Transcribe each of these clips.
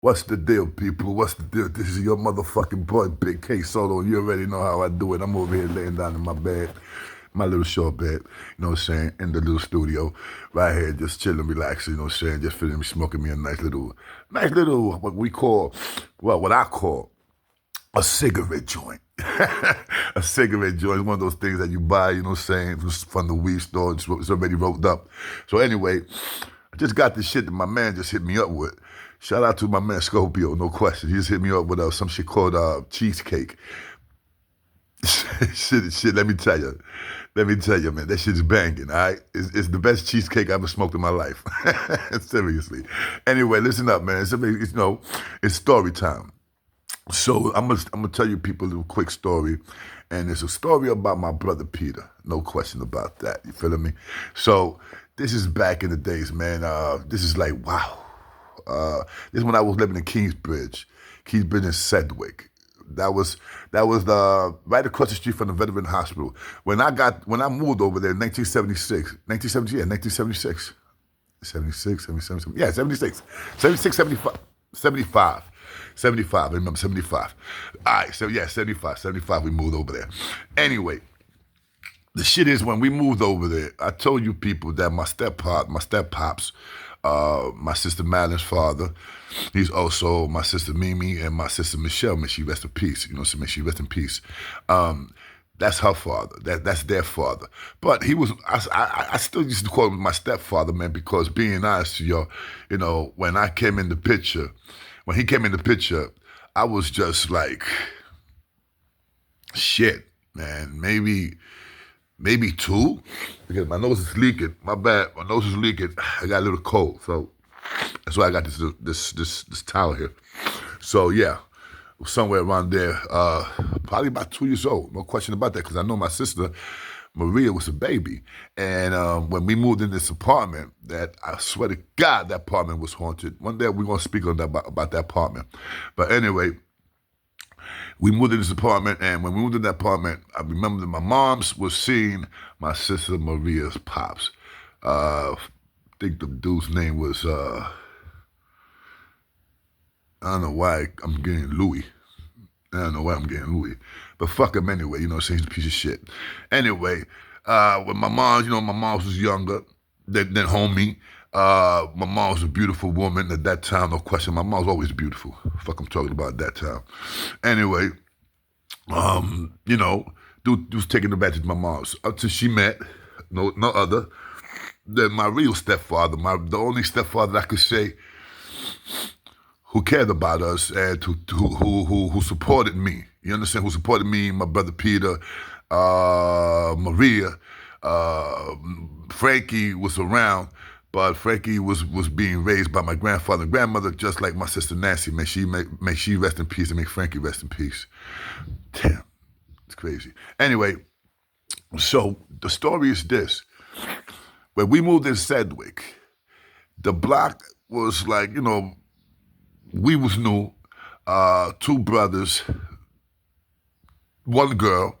What's the deal, people? What's the deal? This is your motherfucking boy, Big K.Solo. You already know how I do it. I'm over here laying down in my bed, my little short bed, you know what I'm saying, in the little studio, right here, just chilling, relaxing, you know what I'm saying, just feeling me smoking me a nice little, what we call, well, what I call a cigarette joint. A cigarette joint is one of those things that you buy, you know what I'm saying, from the weed store. It's already rolled up. So anyway, I just got this shit that my man just hit me up with. Shout out to my man Scorpio, no question. He just hit me up with some shit called cheesecake. shit, let me tell you. Let me tell you, man, that shit's banging, all right? It's the best cheesecake I ever smoked in my life. Seriously. Anyway, listen up, man. It's story time. So I'm gonna tell you people a little quick story, and it's a story about my brother Peter. No question about that. You feeling me? So this is back in the days, man. This is like wow. This is when I was living in Kingsbridge in Sedgwick. That was the right across the street from the Veteran Hospital. When I moved over there in 1976, 1970, yeah, 1976. 76, 77, yeah, 76, 76, 75, 75, 75, I remember 75. All right, so yeah, 75, 75, we moved over there. Anyway, the shit is when we moved over there, I told you people that my step pops, my sister Madeline's father, he's also my sister Mimi and my sister Michelle, may she rest in peace, you know, so may she rest in peace. That's her father. That's their father. But he was. I still used to call him my stepfather, man, because being honest to you, you know, when I came in the picture, when he came in the picture, I was just like, shit, man. Maybe two, because my nose is leaking. My bad. My nose is leaking. I got a little cold, so that's why I got this towel here. So yeah, somewhere around there, probably about 2 years old. No question about that, because I know my sister Maria was a baby, and when we moved in this apartment, that I swear to God, that apartment was haunted. One day we're gonna speak on that about that apartment. But anyway, we moved in this apartment, and when we moved in that apartment, I remember that my mom's was seeing my sister Maria's pops. I think the dude's name was I don't know why I'm getting Louis. I don't know why I'm getting Louis. But fuck him anyway, you know what I'm saying? He's a piece of shit. Anyway, when my mom, you know, my mom was younger than homie. My mom was a beautiful woman at that time, no question. My mom was always beautiful. Fuck I'm talking about that time. Anyway, you know, dude was taking advantage of my mom's until she met no other than my real stepfather, the only stepfather I could say who cared about us and who supported me. You understand? Who supported me, my brother Peter, Maria, Frankie was around, but Frankie was being raised by my grandfather and grandmother, just like my sister Nancy. May she rest in peace and may Frankie rest in peace. Damn, it's crazy. Anyway, so the story is this: when we moved in Sedgwick, the block was like, you know, we was new, two brothers, one girl,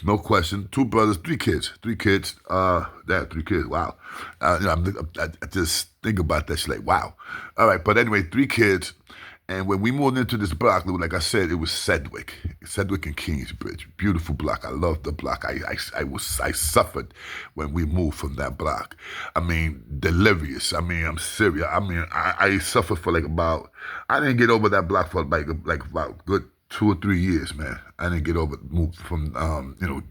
no question, two brothers, three kids, three kids, wow. You know, I just think about that, shit like, wow. All right, but anyway, three kids, and when we moved into this block, like I said, it was Sedgwick and Kingsbridge, beautiful block. I loved the block. I suffered when we moved from that block. I mean, delirious. I mean, I'm serious. I mean, I suffered for I didn't get over that block for like about good 2 or 3 years, man. I didn't get over move from you know,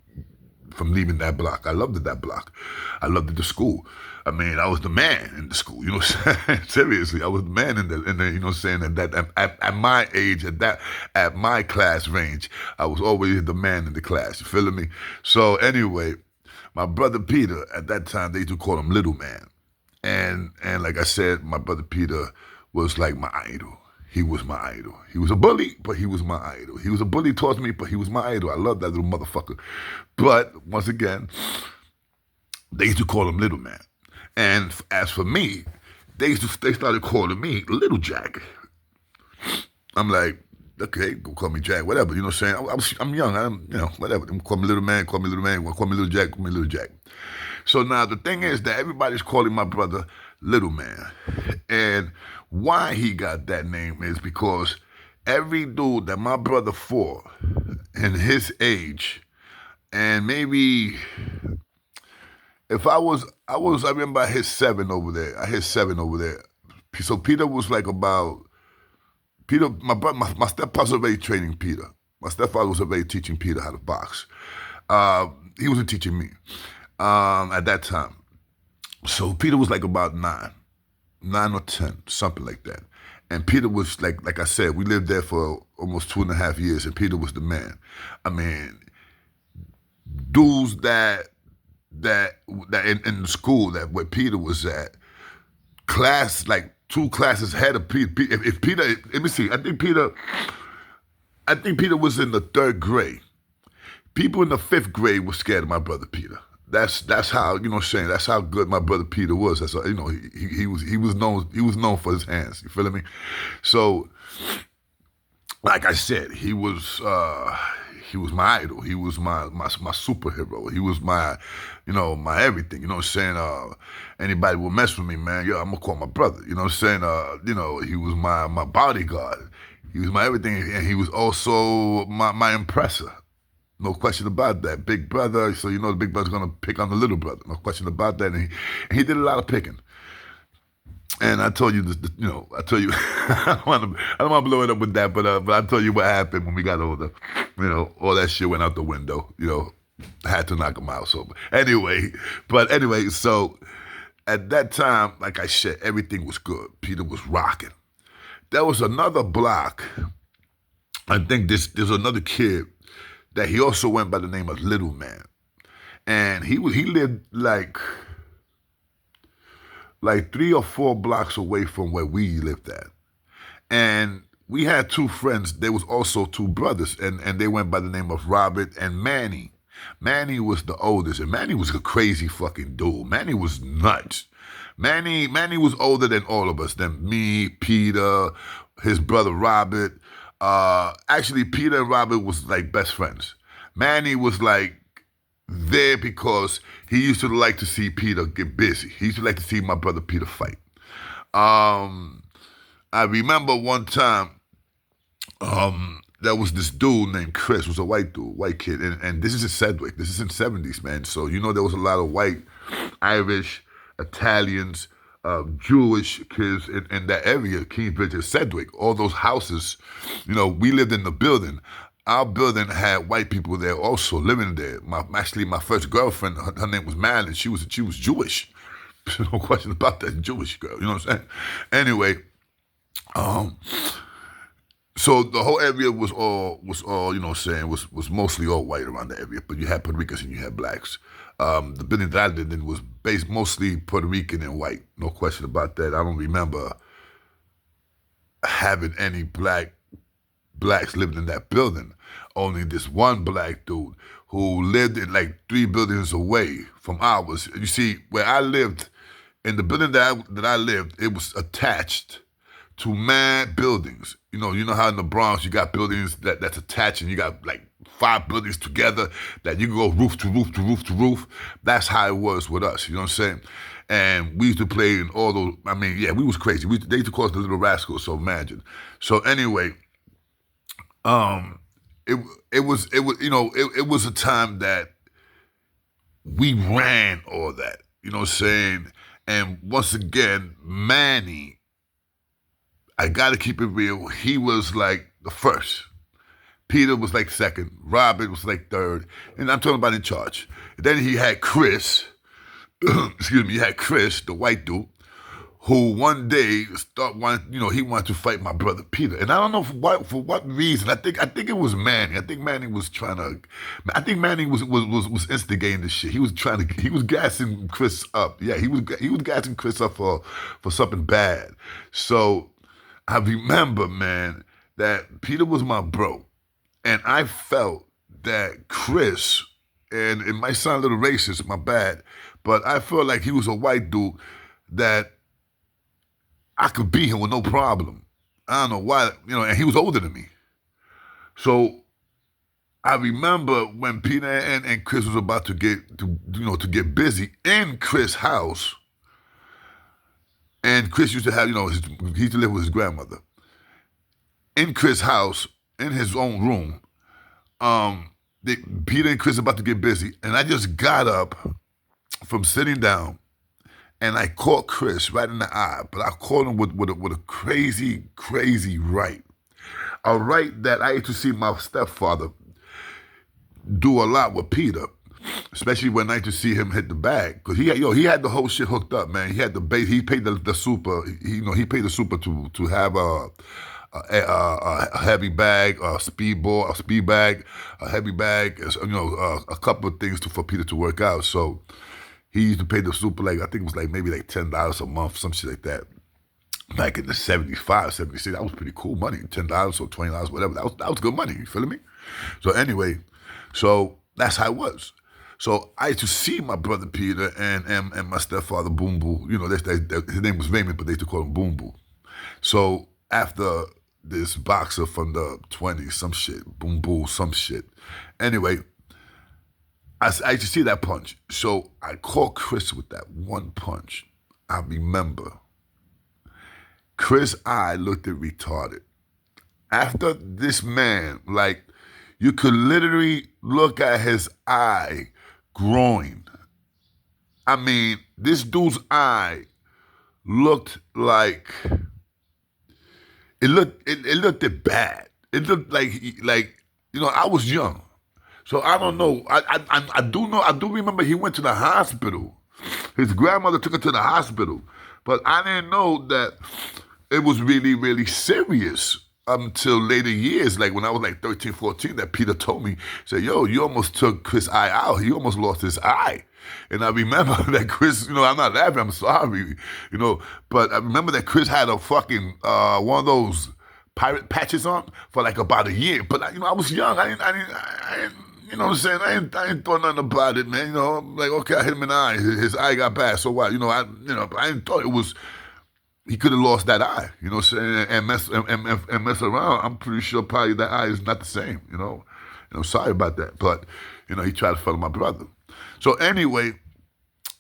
from leaving that block. I loved it, that block. I loved it, the school. I mean, I was the man in the school, you know what I'm saying? Seriously, I was the man in the you know what I'm saying, at my age, at my class range, I was always the man in the class, you feeling me? So anyway, my brother Peter, at that time, they used to call him Little Man. And like I said, my brother Peter was like my idol. He was my idol. He was a bully, but he was my idol. He was a bully towards me, but he was my idol. I love that little motherfucker. But once again, they used to call him Little Man. And as for me, they started calling me Little Jack. I'm like, okay, go call me Jack, whatever. You know what I'm saying? I'm young. You know, whatever. Call me Little Man. Call me Little Man. Call me Little Jack. Call me Little Jack. So now the thing is that everybody's calling my brother Little Man. And Why he got that name is because every dude that my brother fought in his age, and maybe if I remember I hit seven over there. I hit seven over there. So Peter was like about Peter. My stepfather was already training Peter. My stepfather was already teaching Peter how to box. Uh, he wasn't teaching me at that time. So Peter was like about 9 or 10, something like that. And Peter was like I said, we lived there for almost 2.5 years, and Peter was the man. I mean, dudes that in the school that where Peter was at, class like 2 classes ahead of Peter. If Peter, let me see, I think Peter was in the 3rd grade. People in the 5th grade were scared of my brother Peter. That's how, you know what I'm saying, that's how good my brother Peter was. That's how, he was known for his hands. You feeling me? So like I said, he was my idol. He was my superhero. He was my, my everything. You know what I'm saying? Anybody will mess with me, man. Yo, I'm gonna call my brother. You know what I'm saying? He was my bodyguard. He was my everything, and he was also my impressor. No question about that. Big brother, so the big brother's gonna pick on the little brother. No question about that. And he did a lot of picking. And I told you this, I told you, I don't want to blow it up with that, but I told you what happened when we got older. All that shit went out the window. I had to knock him out. So anyway, so at that time, like I said, everything was good. Peter was rocking. There was another block. I think there's another kid that he also went by the name of Little Man, and he lived like 3 or 4 blocks away from where we lived at. And we had 2 friends. There was also 2 brothers, and they went by the name of Robert and Manny. Manny was the oldest, and Manny was a crazy fucking dude. Manny was nuts. Manny was older than all of us, than me, Peter, his brother Robert. Actually, Peter and Robert was like best friends. Manny was like there because he used to like to see Peter get busy. He used to like to see my brother Peter fight. Um, I remember one time, there was this dude named Chris, was a white dude, white kid, and this is in Sedgwick. This is in '70s, man. So there was a lot of white, Irish, Italians, Jewish kids in that area, Kingsbridge and Sedgwick. All those houses, we lived in the building. Our building had white people there also living there. My first girlfriend, her name was Madeline. She was Jewish. No question about that, Jewish girl. You know what I'm saying? Anyway, um, so the whole area was all was mostly all white around the area, but you had Puerto Ricans and you had blacks. The building that I lived in was based mostly Puerto Rican and white. No question about that. I don't remember having any blacks living in that building. Only this one black dude who lived in like 3 buildings away from ours. You see, where I lived, in the building that I lived, it was attached to mad buildings. You know how in the Bronx you got buildings that's attached, and you got like 5 buildings together that you can go roof to roof to roof to roof. That's how it was with us. You know what I'm saying? And we used to play in all those. I mean, yeah, we was crazy. They used to call us the Little Rascals. So imagine. So anyway, um, it was a time that we ran all that. You know what I'm saying? And once again, Manny, I gotta keep it real. He was like the first. Peter was like second. Robert was like third. And I'm talking about in charge. Then he had Chris. Excuse me. He had Chris, the white dude, who one day he wanted to fight my brother Peter. And I don't know for what reason. I think it was Manny. I think Manny was trying to. I think Manny was instigating this shit. He was gassing Chris up. Yeah, he was gassing Chris up for something bad. So I remember, man, that Peter was my bro. And I felt that Chris, and it might sound a little racist, my bad, but I felt like he was a white dude that I could beat him with no problem. I don't know why, and he was older than me. So I remember when Peter and Chris was about to get busy in Chris' house. And Chris used to have, he used to live with his grandmother. In Chris' house, in his own room, Peter and Chris about to get busy, and I just got up from sitting down, and I caught Chris right in the eye, but I caught him with a crazy, crazy right. A right that I used to see my stepfather do a lot with Peter, especially when I used to see him hit the bag, because he had the whole shit hooked up, man. He had the base. He paid the super. He paid the super to have a heavy bag, a speedball, a speed bag, a heavy bag, a couple of things for Peter to work out. So he used to pay the super, like, I think it was like maybe like $10 a month, some shit like that. Back in the 75, 76, that was pretty cool money. $10 or $20, whatever. That was good money. You feeling me? So anyway, so that's how it was. So I used to see my brother Peter and my stepfather Boom Boo. His name was Raymond, but they used to call him Boom Boo. So after this boxer from the 20s, some shit, Boom Boo, some shit. Anyway, I used to see that punch. So I caught Chris with that one punch. I remember Chris' eye looked at retarded. After this man, like, you could literally look at his eye growing. I mean, this dude's eye looked like it looked bad. It looked like I was young, so I don't know. I do know. I do remember he went to the hospital. His grandmother took him to the hospital, but I didn't know that it was really, really serious until later years, like when I was like 13, 14, that Peter told me, said, yo, you almost took Chris' eye out. He almost lost his eye. And I remember that Chris, I'm not laughing, I'm sorry, but I remember that Chris had a fucking, one of those pirate patches on for like about a year. But, I was young. I didn't you know what I'm saying? I ain't thought nothing about it, man. Like, okay, I hit him in the eye. His eye got bad, so what? I didn't thought it was, he could have lost that eye, you know what I'm saying, and mess around. I'm pretty sure probably that eye is not the same, And I'm sorry about that, but he tried to follow my brother. So anyway,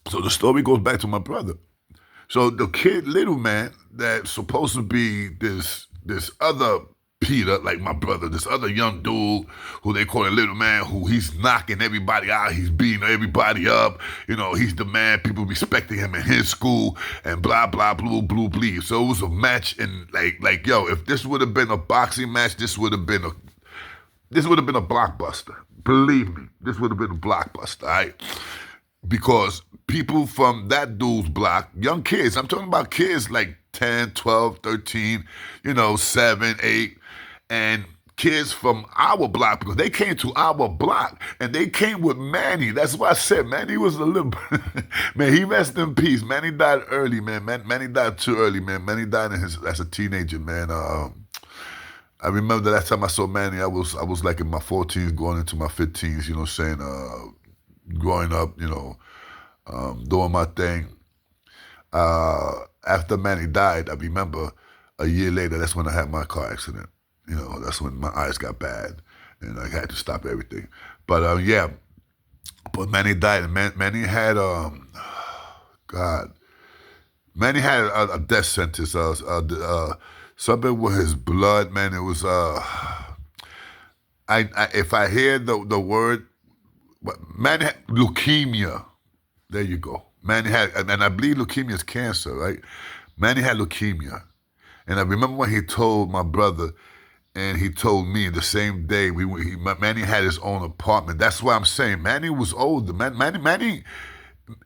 so the story goes back to my brother. So the kid, little man, that's supposed to be this other Peter, like my brother, this other young dude who they call a little man, who he's knocking everybody out, he's beating everybody up, he's the man, people respecting him in his school, and blah, blah, blue, blue, bleed. So it was a match, and like, yo, if this would have been a boxing match, this would have been a blockbuster. Believe me, this would have been a blockbuster, all right? Because people from that dude's block, young kids, I'm talking about kids like 10, 12, 13, 7, 8, and kids from our block, because they came to our block, and they came with Manny. That's why I said Manny was a little, man, he rest in peace. Manny died early, man. Manny died too early, man. Manny died as a teenager, man. I remember the last time I saw Manny, I was like in my 14s, going into my 15s, growing up, doing my thing. After Manny died, I remember a year later, that's when I had my car accident. That's when my eyes got bad, and I had to stop everything. But yeah, but Manny died, and Manny had God, Manny had a death sentence. Something with his blood, man. It was if I hear the word, Manny had leukemia. There you go. Manny had, and I believe leukemia is cancer, right? Manny had leukemia, and I remember when he told my brother. And he told me the same day Manny had his own apartment. That's why I'm saying Manny was older. Manny,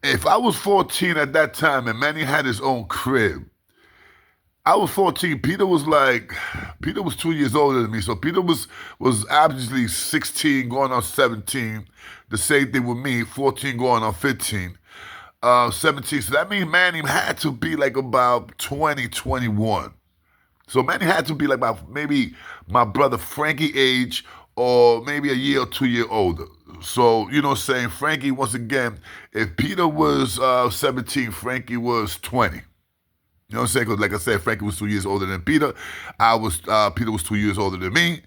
if I was 14 at that time and Manny had his own crib, I was 14. Peter was 2 years older than me. So Peter was obviously 16 going on 17. The same thing with me, 14 going on 15. 17. So that means Manny had to be like about 20, 21. So Manny had to be like maybe my brother Frankie age, or maybe a year or 2 year older. So, saying Frankie, once again, if Peter was 17, Frankie was 20. You know what I'm saying? Because like I said, Frankie was 2 years older than Peter. Peter was 2 years older than me.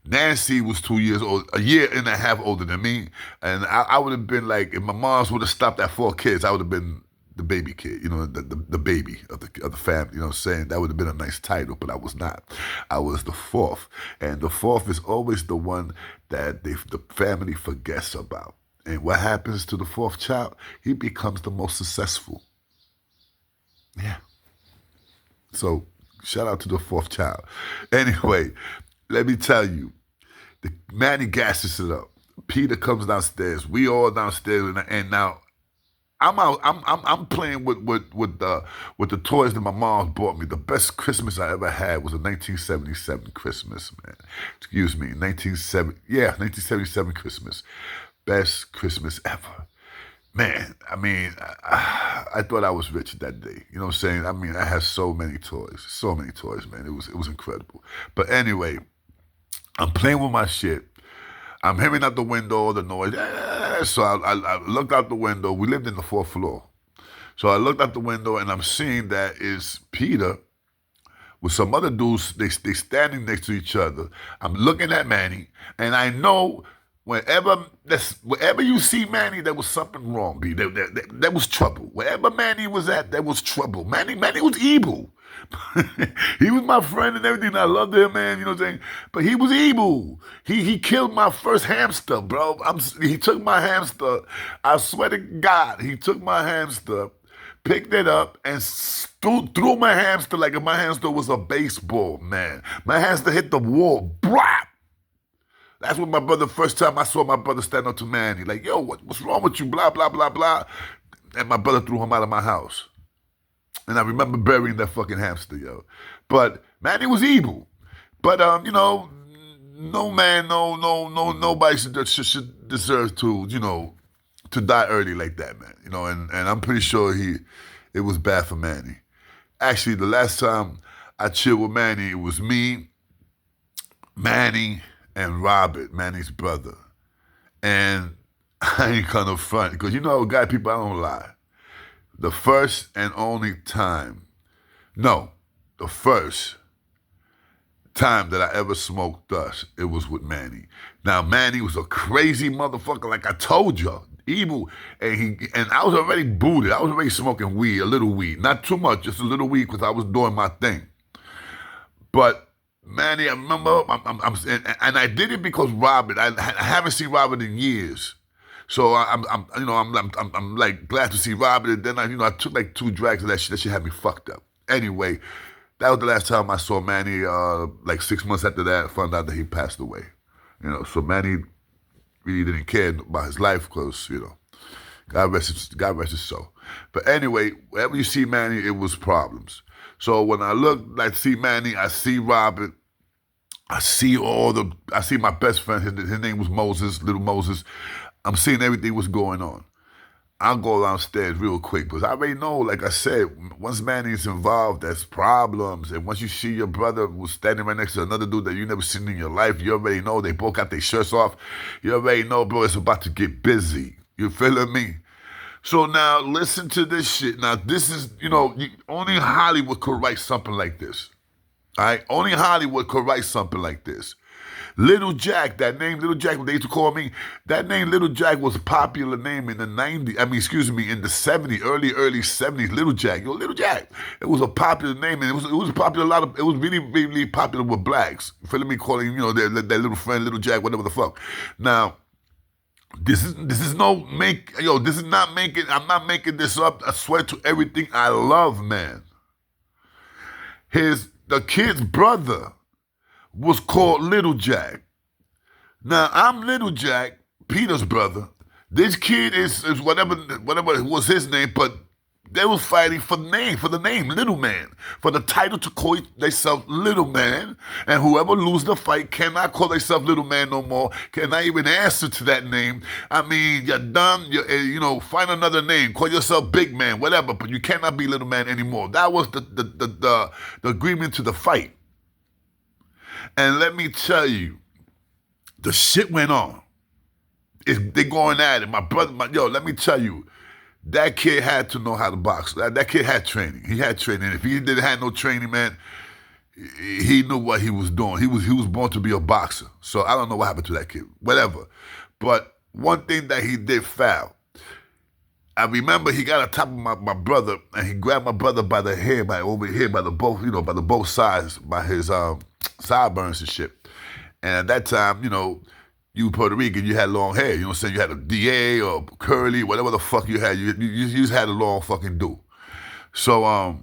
Nancy was 2 years old, a year and a half older than me. And I would have been like, if my moms would have stopped at 4 kids, I would have been the baby kid, the baby of the family. You know what I'm saying? That would have been a nice title, but I was not. I was the fourth, and the fourth is always the one that the family forgets about. And what happens to the fourth child? He becomes the most successful. Yeah. So shout out to the fourth child. Anyway, let me tell you, Manny gasses it up. Peter comes downstairs. We all downstairs, and now I'm out. I'm playing with the toys that my mom bought me. The best Christmas I ever had was a 1977 Christmas, man. Excuse me, 1977 Christmas. Best Christmas ever. Man, I mean, I thought I was rich that day. You know what I'm saying? I mean, I had so many toys, man. It was incredible. But anyway, I'm playing with my shit. I'm hearing out the window the noise. So I looked out the window. We lived in the fourth floor. So I looked out the window and I'm seeing that is Peter with some other dudes. They standing next to each other. I'm looking at Manny and I know wherever you see Manny, there was something wrong. There was trouble. Wherever Manny was at, there was trouble. Manny was evil. He was my friend and everything. I loved him, man. You know what I'm saying? But he was evil. He killed my first hamster, bro. He took my hamster. I swear to God, he took my hamster, picked it up, and threw my hamster like if my hamster was a baseball, man. My hamster hit the wall. Brap! That's when my brother, first time I saw my brother stand up to Manny, like, yo, what's wrong with you? Blah, blah, blah, blah. And my brother threw him out of my house. And I remember burying that fucking hamster, yo. But Manny was evil. But no man, nobody should deserve to die early like that, man. And I'm pretty sure it was bad for Manny. Actually, the last time I chilled with Manny, it was me, Manny, and Robert, Manny's brother. And I ain't gonna front, because guy people, I don't lie. The first and only time, the first time that I ever smoked dust, it was with Manny. Now, Manny was a crazy motherfucker, like I told you, evil. And I was already booted. I was already smoking weed, a little weed. Not too much, just a little weed, because I was doing my thing. But Manny, I remember, and I did it because Robert, I haven't seen Robert in years. So I'm like glad to see Robert. And then I took like 2 drags of that shit. That shit had me fucked up. Anyway, that was the last time I saw Manny. Like 6 months after that, I found out that he passed away. So Manny really didn't care about his life because God rest his soul. But anyway, whenever you see Manny, it was problems. So when I see Manny, I see Robert. I see my best friend. His name was Moses, little Moses. I'm seeing everything was going on. I'll go downstairs real quick because I already know, like I said, once Manny's involved, there's problems. And once you see your brother was standing right next to another dude that you never seen in your life, you already know they both got their shirts off. You already know, bro, it's about to get busy. You feeling me? So now listen to this shit. Now this is, only Hollywood could write something like this. All right? Only Hollywood could write something like this. Little Jack, that name Little Jack, what they used to call me, that name Little Jack was a popular name in the 90s, in the 70s, early 70s, Little Jack. Little Jack. It was a popular name, and it was popular, it was really, really popular with blacks. You feel me? Calling, their little friend, Little Jack, whatever the fuck. Now, this is not making, I'm not making this up. I swear to everything I love, man. The kid's brother was called Little Jack. Now, I'm Little Jack, Peter's brother. This kid is whatever was his name, but they was fighting for the name, Little Man, for the title to call themselves Little Man, and whoever lose the fight cannot call themselves Little Man no more, cannot even answer to that name. I mean, you're done, find another name, call yourself Big Man, whatever, but you cannot be Little Man anymore. That was the agreement to the fight. And let me tell you, the shit went on. They going at it. My brother, let me tell you, that kid had to know how to box. That kid had training. He had training. If he didn't have no training, man, he knew what he was doing. He was born to be a boxer. So I don't know what happened to that kid. Whatever. But one thing that he did foul, I remember he got on top of my brother, and he grabbed my brother by the hair, by over here, by the both, by the both sides, by his sideburns and shit. And at that time, you Puerto Rican, you had long hair. You know what I'm saying? You had a DA or curly, whatever the fuck you had. You just had a long fucking do. So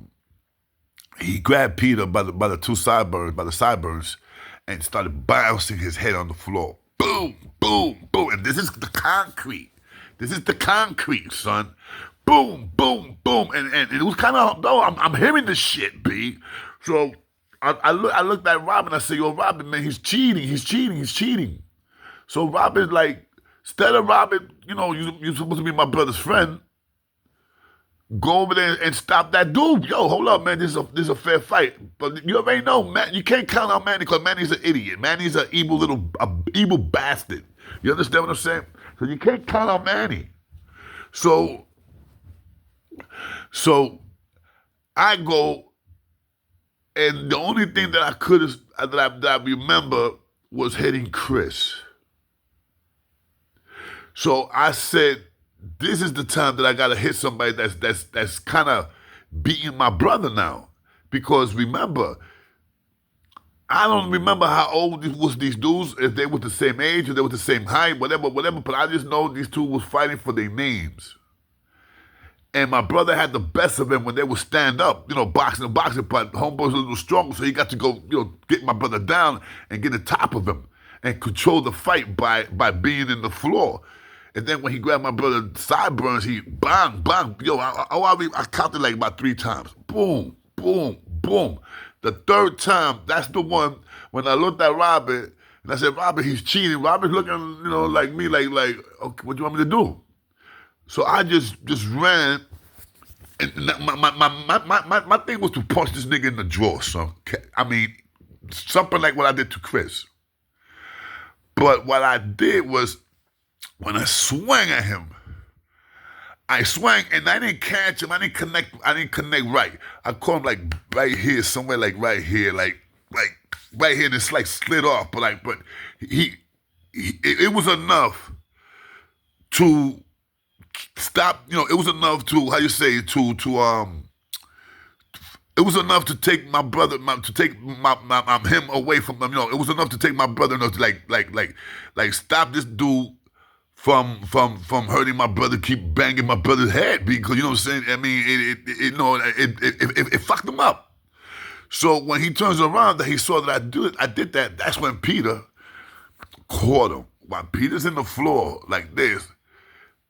he grabbed Peter by the two sideburns, by the sideburns, and started bouncing his head on the floor. Boom, boom, boom. And this is the concrete. This is the concrete, son. Boom, boom, boom. And it was kind of, no, I'm hearing this shit, B. So I looked at Robin. I said, yo, Robin, man, he's cheating. So Robin's like, instead of Robin, you're supposed to be my brother's friend. Go over there and stop that dude. Yo, hold up, man. This is a fair fight. But you already know, man. You can't count on Manny because Manny's an idiot. Manny's an evil bastard. You understand what I'm saying? So you can't count on Manny. So I go, and the only thing that I remember was hitting Chris. So I said, this is the time that I gotta hit somebody that's kind of beating my brother now, because remember, I don't remember how old was these dudes, if they were the same age or they were the same height, whatever. But I just know these two was fighting for their names, and my brother had the best of him when they would stand up, boxing. But homeboy's a little stronger, so he got to go, get my brother down and get on top of him and control the fight by being in the floor. And then when he grabbed my brother's sideburns, he bang, bang. Yo, I counted like about 3 times. Boom, boom, boom. The third time, that's the one when I looked at Robert and I said, Robert, he's cheating. Robert's looking, like me, like, okay, what do you want me to do? So I just ran. And my thing was to punch this nigga in the jaw, son. I mean, something like what I did to Chris. But what I did was, when I swung at him, I swung and I didn't catch him. I didn't connect right. I caught him like right here, somewhere like right here, like right here. And it's like slid off, but it was enough to stop. It was enough to, how you say, it was enough to take my brother, to take him away from them. It was enough to take my brother, like stop this dude from hurting my brother, keep banging my brother's head, because you know what I'm saying. I mean, it fucked him up. So when he turns around, that he saw that I did that. That's when Peter caught him. While Peter's in the floor like this,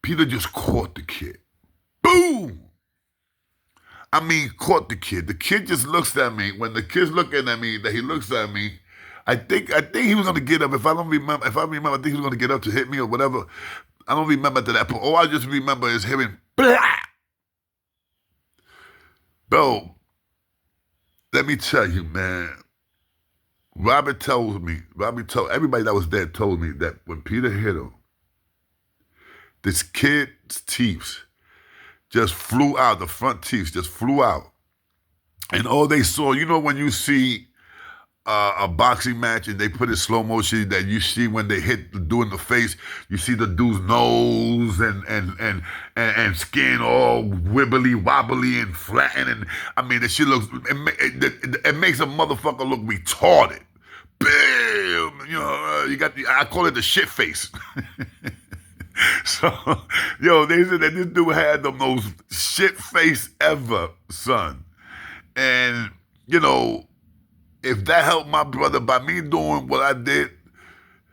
Peter just caught the kid. Boom! I mean, caught the kid. The kid just looks at me. When the kid's looking at me, that he looks at me. I think he was gonna get up. If I remember, I think he was gonna get up to hit me or whatever. I don't remember to that point. All I just remember is hearing blah. Bro, let me tell you, man. Robert told everybody that was there told me that when Peter hit him, this kid's teeth just flew out. The front teeth just flew out, and all they saw, when you see a boxing match and they put it slow motion, that you see when they hit the dude in the face, you see the dude's nose and skin all wibbly wobbly and flattened, and I mean the shit looks, it makes a motherfucker look retarded. Bam! You got I call it the shit face. So, they said that this dude had the most shit face ever, son. And, if that helped my brother, by me doing what I did,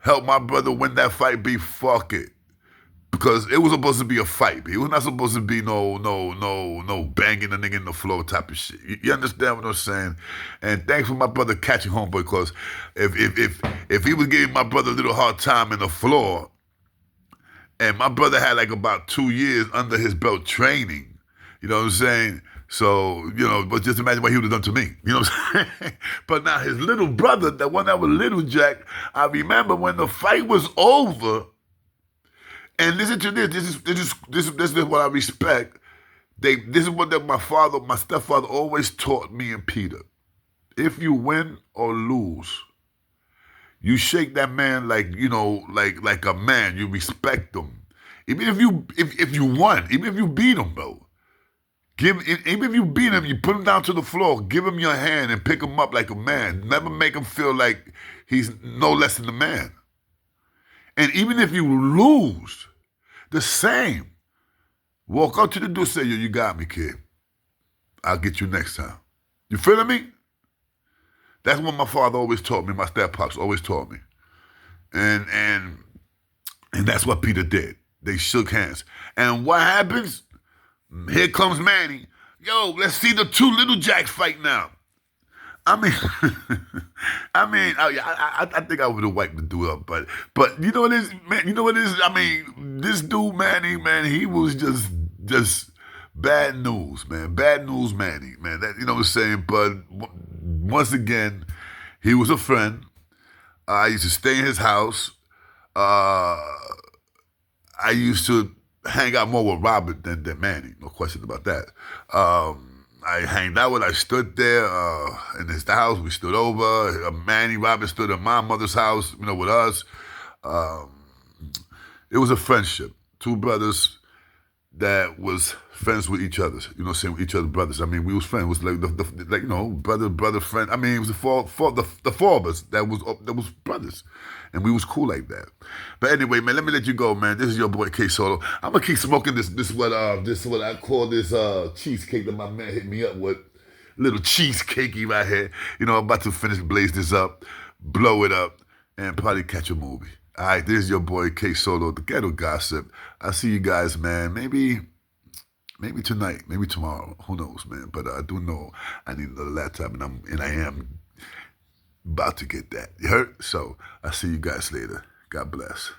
help my brother win that fight, fuck it. Because it was supposed to be a fight. It was not supposed to be no banging the nigga in the floor type of shit. You understand what I'm saying? And thanks for my brother catching home, because if he was giving my brother a little hard time in the floor, and my brother had like about 2 years under his belt training, you know what I'm saying? So, but just imagine what he would have done to me. You know what I'm saying? But now his little brother, the one that was Little Jack, I remember when the fight was over, and listen to this. This is what I respect. This is what my stepfather always taught me and Peter. If you win or lose, you shake that man like a man. You respect him. Even if you won, even if you beat him, bro. Even if you beat him, you put him down to the floor, give him your hand and pick him up like a man. Never make him feel like he's no less than a man. And even if you lose, the same. Walk up to the dude, say, yo, you got me, kid. I'll get you next time. You feeling me? That's what my father always taught me, my step pops always taught me. And that's what Peter did. They shook hands. And what happens? Here comes Manny. Yo, let's see the two little jacks fight now. I mean, I think I would have wiped the dude up, but you know what it is, man. You know what it is. I mean, this dude Manny, man, he was just bad news, man. Bad news, Manny, man. That, you know what I'm saying. But once again, he was a friend. I used to stay in his house. I used to hang out more with Robert than Manny. No question about that. I hanged out with, I stood there in his house. We stood over. Manny, Robert stood at my mother's house, you know, with us. It was a friendship. Two brothers that was friends with each other. You know, saying with each other brothers. I mean, we was friends. It was like like, you know, brother, friend. I mean, it was the four of us that was brothers, and we was cool like that. But anyway, man, let me let you go, man. This is your boy k.solo. I'm gonna keep smoking this what I call this cheesecake that my man hit me up with. Little cheesecakey right here. You know, I'm about to blaze this up, blow it up, and probably catch a movie. All right, this is your boy k.solo, the Ghetto Gossip. I'll see you guys, man. Maybe tonight, maybe tomorrow. Who knows, man? But I do know I need another laptop, and I am about to get that. You heard? So I'll see you guys later. God bless.